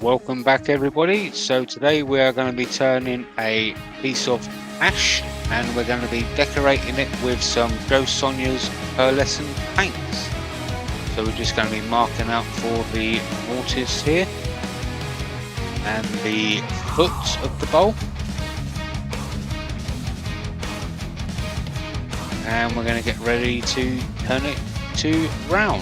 Welcome back everybody. So today we are going to be turning a piece of ash and we're going to be decorating it with some Jo Sonja's pearlescent paints. So we're just going to be marking out for the mortise here and the foot of the bowl, and we're going to get ready to turn it to round.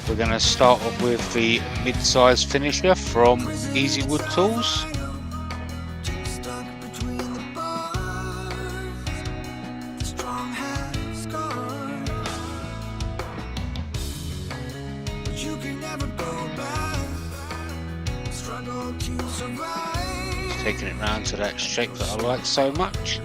We're going to start off with the mid-size finisher from Easy Wood Tools. Just taking it round to that shape that I like so much.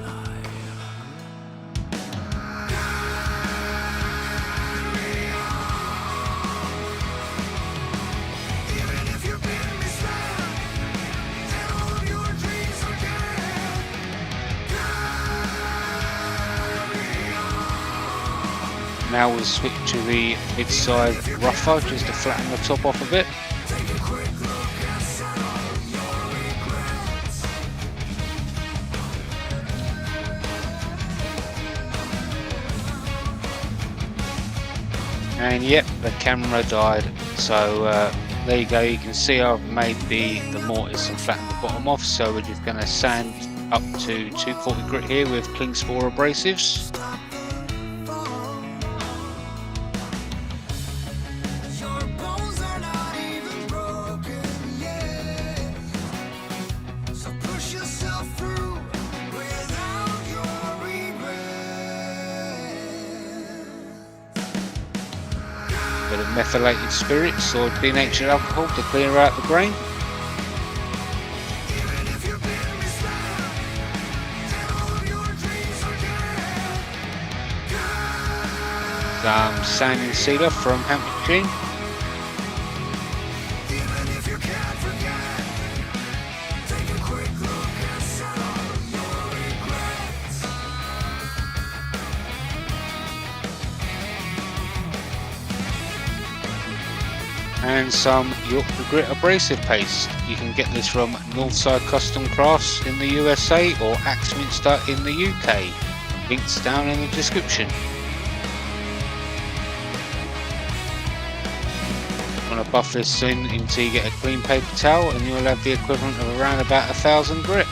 Now we'll switch to the mid-size rougher just to flatten the top off a bit. And yep, the camera died. So there you go, you can see I've made the mortise and flattened the bottom off. So we're just going to sand up to 240 grit here with Cling Spore abrasives. Bit of methylated spirits or denatured alcohol to clear out the grain. Some sanding sealer from Hampshire. And some Yorkshire Grit abrasive paste. You can get this from Northside Custom Crafts in the USA or Axminster in the UK. Links down in the description. I'm going to buff this in until you get a clean paper towel and you'll have the equivalent of around about 1000 grit.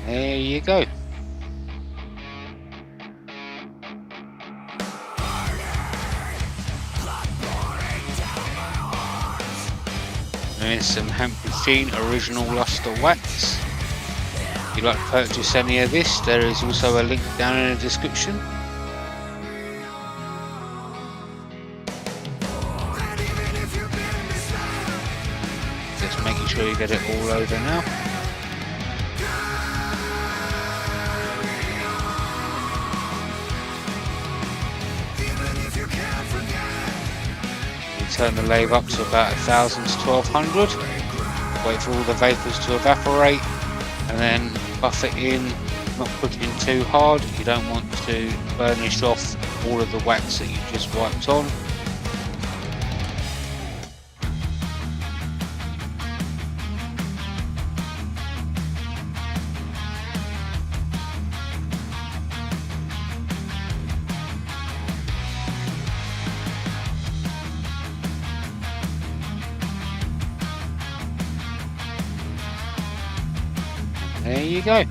There you go. There's some Sheen original Lustre wax. If you'd like to purchase any of this, there is also a link down in the description. Just making sure you get it all over now. Turn the lathe up to about 1000 to 1200, wait for all the vapours to evaporate and then buff it in, not put it in too hard. You don't want to burnish off all of the wax that you just wiped on. There you go.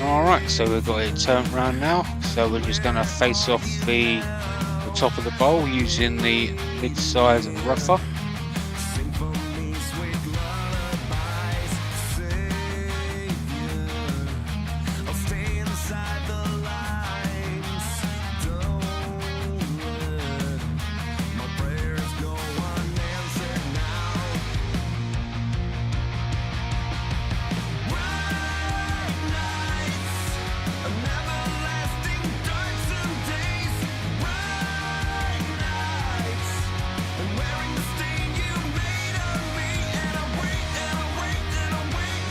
Alright, so we've got it turned round now. So we're just going to face off the top of the bowl using the mid-size rougher.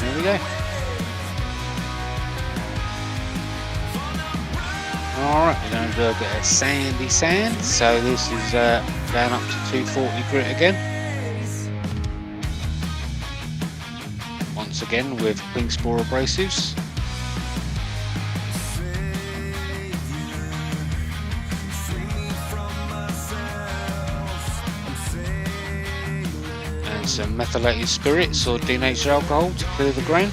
There we go. Alright, we're going to do a bit of sandy sand, so this is down up to 240 grit again. Once again with pink spore abrasives. And some methylated spirits or denatured alcohol to clear the grain.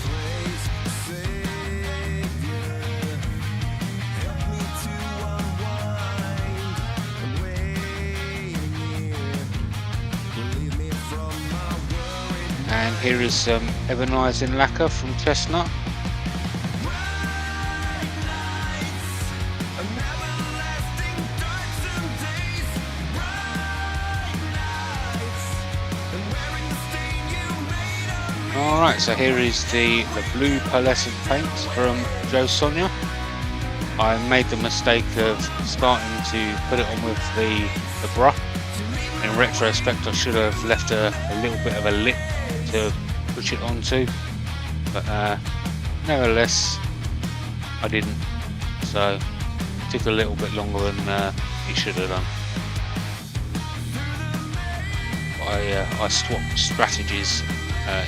And here is some ebonizing lacquer from chestnut. Alright, so here is the blue pearlescent paint from Jo Sonja. I made the mistake of starting to put it on with the brush. In retrospect, I should have left a little bit of a lip to push it onto, but nevertheless I didn't, so it took a little bit longer than it should have done. I swapped strategies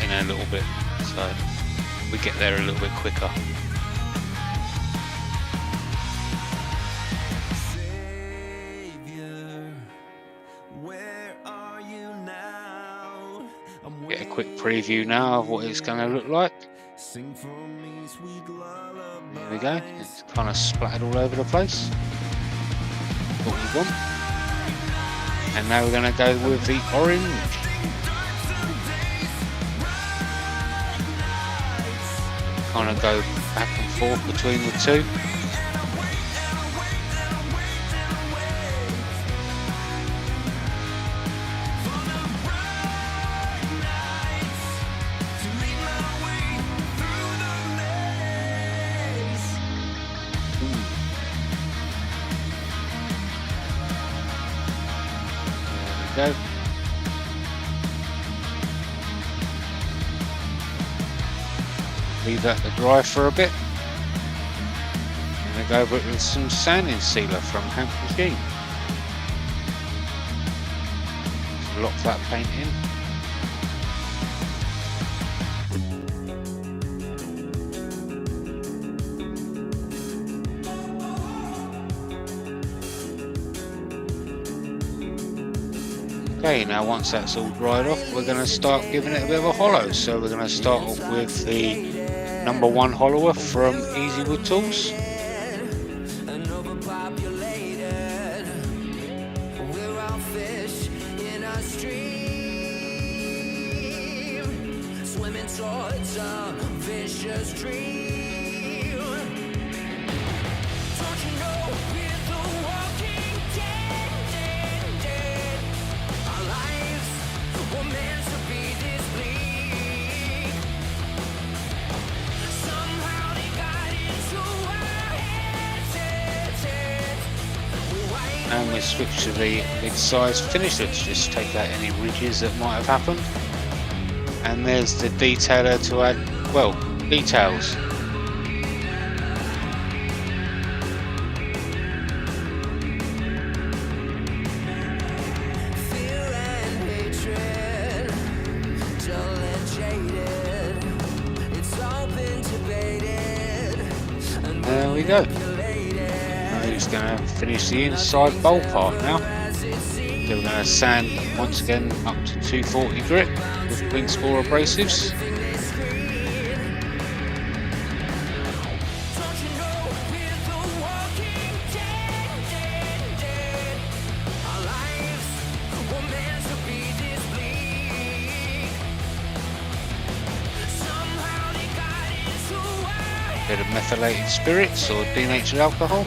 in a little bit, so we get there a little bit quicker. Get a quick preview now of what it's going to look like. There we go, it's kind of splattered all over the place. What we want. And now we're going to go with the orange. Kind of go back and forth between the two. There we go. Leave that to dry for a bit. I'm going to go over it with some sanding sealer from Hampshire Sheen. Lock that paint in. Okay, now once that's all dried off, we're going to start giving it a bit of a hollow. So we're going to start off with the #1 hollower from Easy Wood Tools. And we switch to the mid-size finisher to just take out any ridges that might have happened. And there's the detailer to add, well, details. There we go. Just going to finish the inside bowl part now. So we're going to sand once again up to 240 grit with pink spore abrasives. A bit of methylated spirits or denatured alcohol.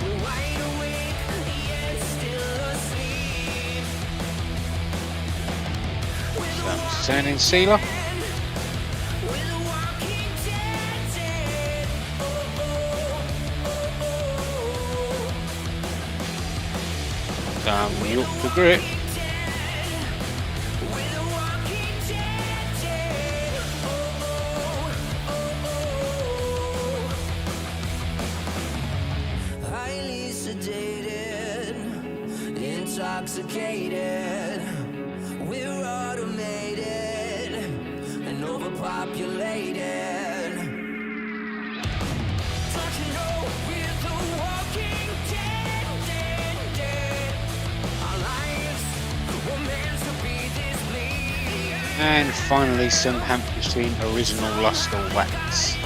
Sanding sealer. Some Yorkshire Grit. sedated, intoxicated. We're automated and overpopulated. Don't you know we're the walking dead? Our lives were meant to be this bleak. And finally some Hampshire original Lustre wax.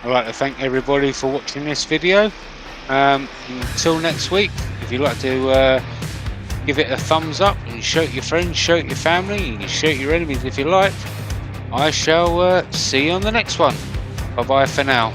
I'd like to thank everybody for watching this video. Until next week, if you'd like to give it a thumbs up and show it your friends, show it your family, you can show it your enemies if you like. I shall see you on the next one. Bye bye for now.